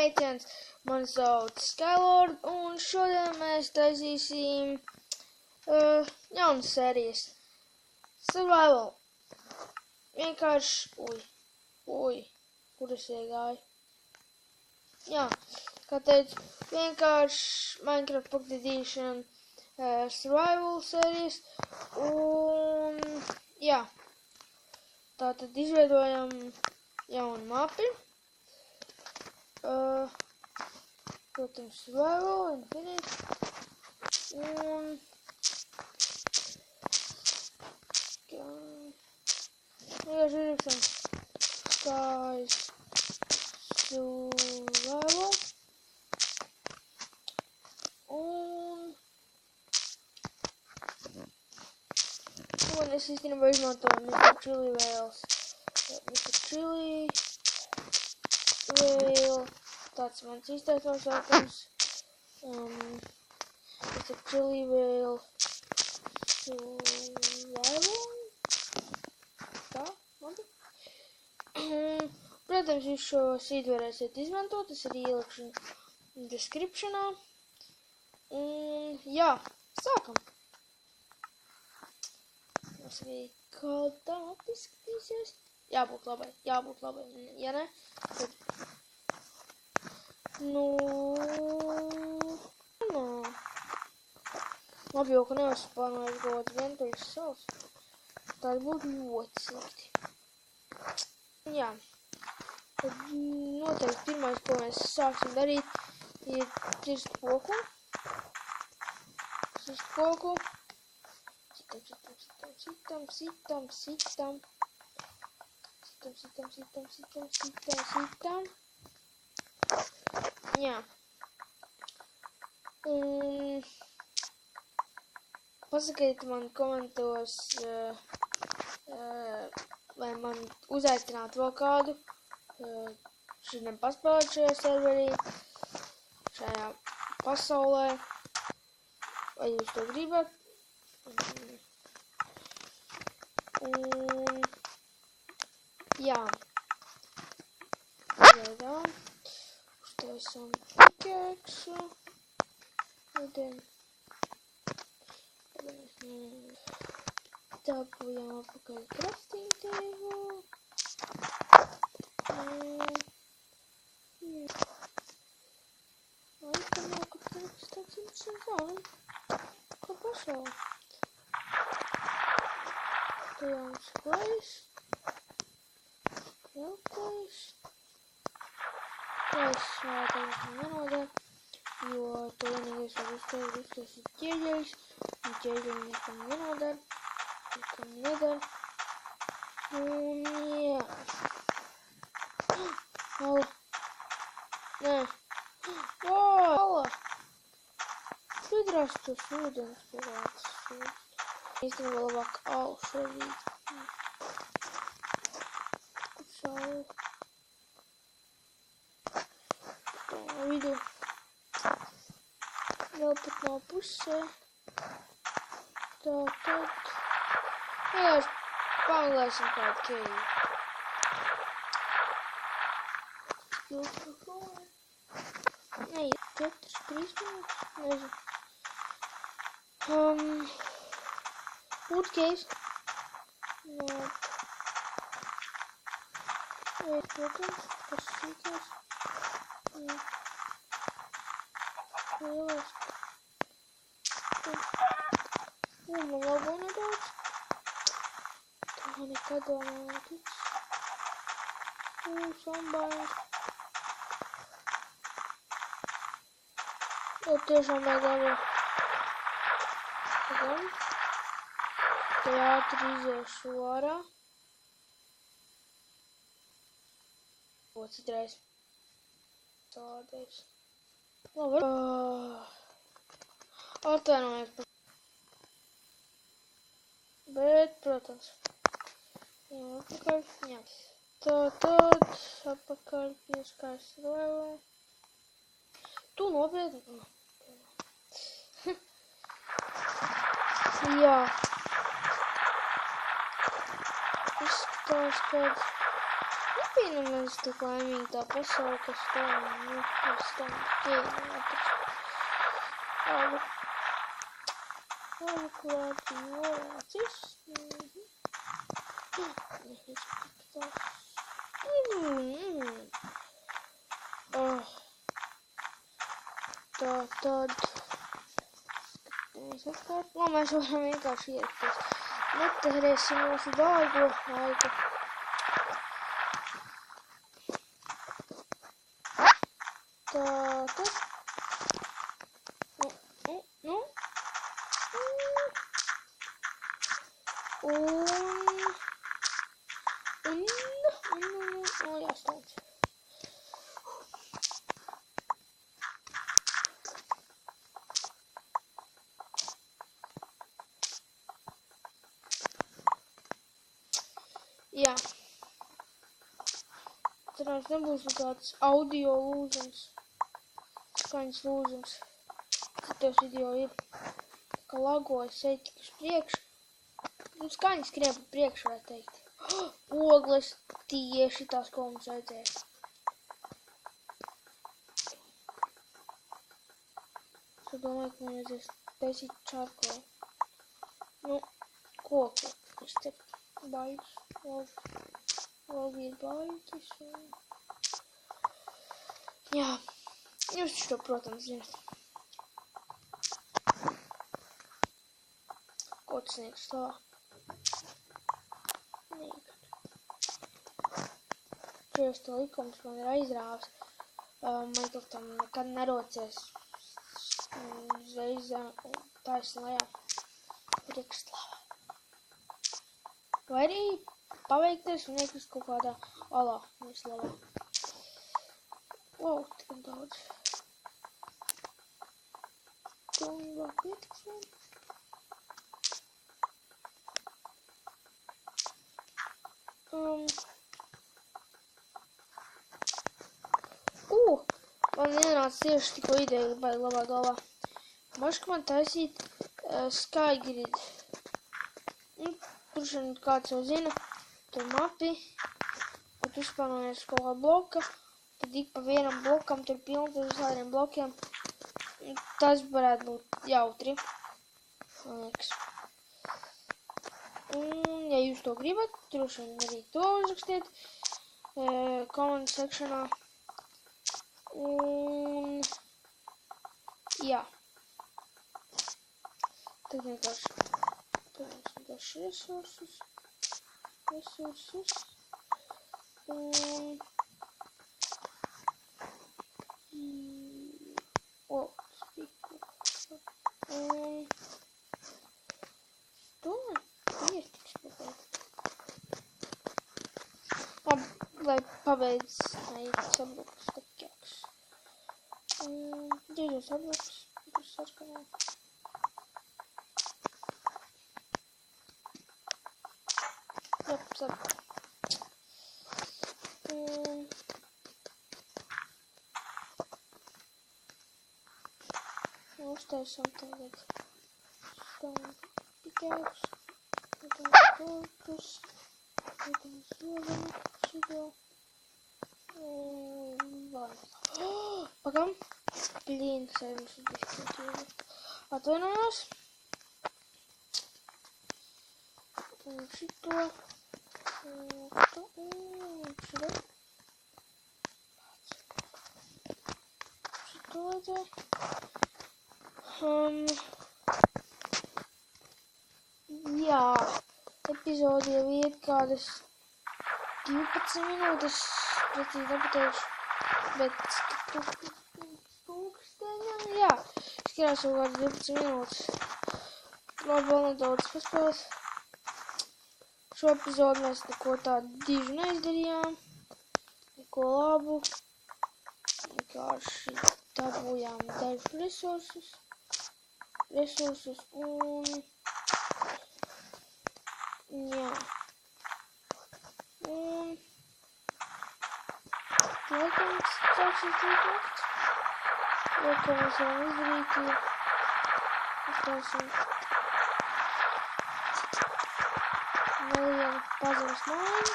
Sveiciens! Mani sauc Skylord, un šodien mēs taisīsim jaunas sērijas. Survival. Vienkārši, kur es iegāju? Jā, kā teicu, vienkārši Minecraft Pocket Edition Survival sērijas, un jā, tātad izveidojam jaunu mapi. Protams, Survival, Infinite, un vienkārši ierakstām Skies Survival, un es īstenībā izmantoju Mr. Chili Whales. Mr. Chili Whale, tāds mans īstais nosaukums. Mr. Chili Whale Survival. Tā, labi. Protams, jūs šo seed varēsiet izmantot, es arī ielikšu descriptionā. Jā, sākam. Mums arī kādā izskatīsies. Jābūt labai, ja ne, tad... Labi, jau, ka neuzspānojas gods vientuļas savs. Tā būtu ļoti slikti. Jā. Tad noteikti pirmais, ko mēs sāksim darīt, ir cirst koku. Cirst koku. Sitam. Jā. Pasakiet man komentos, vai man uzaicināt vēl kādu šodien paspēlēt šajā serverī, šajā pasaulē. Vai jūs to gribat? Jā. Gaidām. Uztaisam pikeksu. Dabūjām apakaļ crafting table. Laikam jau, ka tāds interesants zāli. Kā pasauli. Te jauns klais. Vēl klais. Klais šādās nenodara, jo to vienīgais var uztaisīt ķieģeļus, un ķieģeļi nekam nenodara, nekam nedara. Un jā. Ala. Nē. Ala. Šudrās tos ūdens parāds. Īstenībā labāk alu šodīt. Saule. Tā vidu. Vēl pat nav pusē. Tā tad. Vienkārši pameklēsim kādu keju. Nē, 4-3 minūtes. Nezinu. Wood case. Nē. Protams, kas sīkās. Lielais. Man labo nedaudz. Tā nekad vēl nav noticis. Sambājas. Tiešām vajag labo. Pagam. Te ātri iziešu ārā. Citreiz. Tādreiz. Labi. Atvainojiet par... Bet, protams. Jā, atpakaļ. Jā. Tātad, atpakaļ pie Skies Survival. Tu nopietni? Jā. Izskatās, kad... bija nemaz tik laimīga tā pasaule, kas tā, es tam ķēni atrast. Labi, klāti vācis. Tā tad. Mēs varam vienkārši ierakties. Netērēsim mūsu dārgo laiku. Tā tad. Jāstāv. Jā. Cerams, nebūs tāds audio lūzums. Skaņas lūzums. Citos video ir. Kā lagojas, ej tik uz priekšu. Skaņas skrien pa priekšu, var teikt. Ogles tieši tās, ko mums vajadzēja. Es domāju, ka man vajadzēs taisīt čarkoli. Nu, koku. Es te baidus. Logi ir baidus. Jā. Jūs to, protams, zināt. Ko tas sniegs tā? Šajos to likums man ir aizrāvis. Minecraftam nekad nerocies uzreiz taisni lejā priekšslavā. Vai arī paveikties un iekrist kaut kādā alā neslavā. Wow, tik daudz. To vēl pietiks vien. Man ienāca tieši tikko ideja, baigi labā galvā. Moška man taisīt Skygrid. Tur šeit kāds jau zina, tur mapi, kur tu spanojies kaut kā bloka, tad ik pa vienam blokam tur pilns ar visādiem blokiem. Tas varētu būt jautri, man liekas. Ja jūs to gribat, droši vien arī to uzrakstiet comment sectionā. Un jā. Tad vienkārši resursus. Un lai pabeidz sabruks takjāks. Diežo sabruks, tur sarkanā. Jop, sabruks. Uztaisam tagad stone pickaxe, korpus, zolenu, šito. Pagam. Blīn, kas arī mums ir diskritīvi. Atvainojos. Un šito. Šito. Šito vajadzēja. Jā. Epizode jau ir kādas 12 minūtes. Precīzi nepateikšu. Bet jā, skatās jau kāds 12 minūtes. Labi, vēl nedaudz paspēlēt. Šo epizodu mēs neko tādu dižu neizdarījām. Neko labu. Vienkārši dabūjām dažus resursus un jā. Un laikam sāksies nakts. Vēl ko mēs varam izdarīt ir uztaisīt vēl vienu pazemes māju.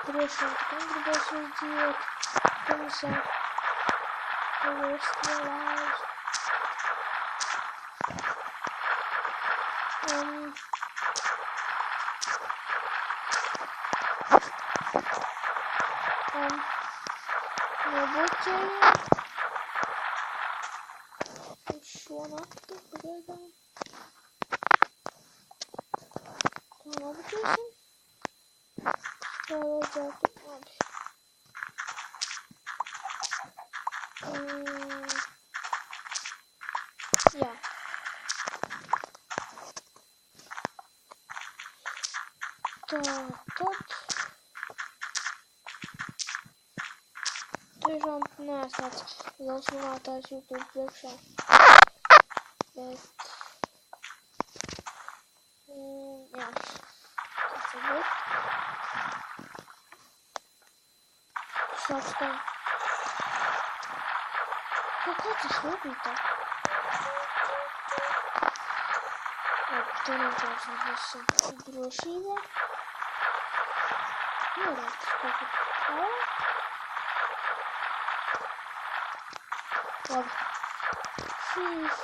droši vien tik negribēs uzdzīvot. Pirms uzstrēlēs. Nobloķējam. Un šo nakti pagaidām. Tā nobloķēsim. Tā vajadzētu labi. Jā. Tā, tad. Tiešām neesmu tāds liels runātājs YouTube priekšā. Bet. Jā. Tas ir būt. Šāds tā. Kā tas nebija tā? Labi, tur neķēsim esam drošībā. Ierāds kaut kā tā. Labi. Šīs.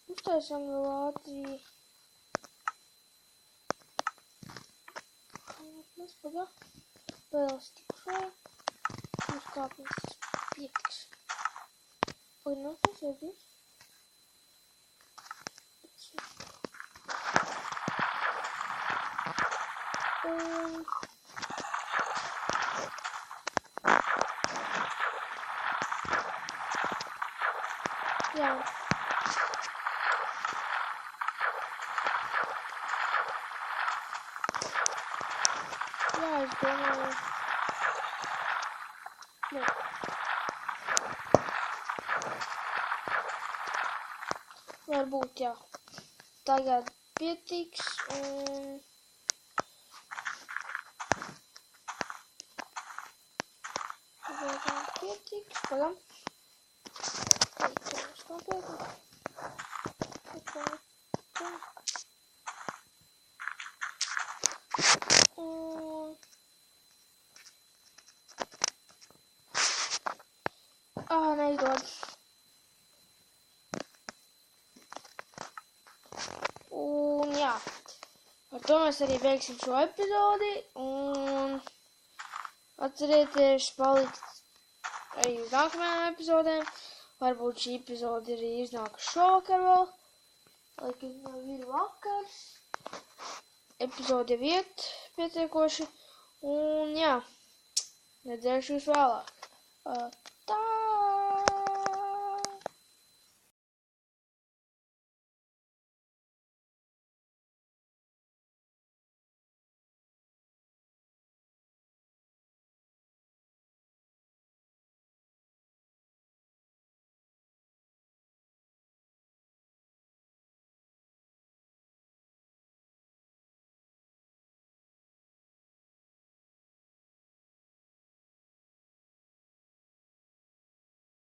Uztaisam vēl ātri. Mēs pagā. Vēl stikšai. Mums kāpnes pietiks. Pagaidām, tas jau bija. Jā. Jā, es domāju. Nē. Varbūt, jā. Tagad pietiks un... Pagaidām pietiks. Pagaidām. Pagaidām nopietni. Neizdod. Un jā, ar to mēs arī beigsim šo epizodi, un atcerieties palikt arī uz nākamajām epizodēm. Varbūt šī epizode arī iznākas šovakar vēl, lai kad jau ir vakars. Epizode jau iet pietiekoši, un jā, redzēšu jūs vēlāk.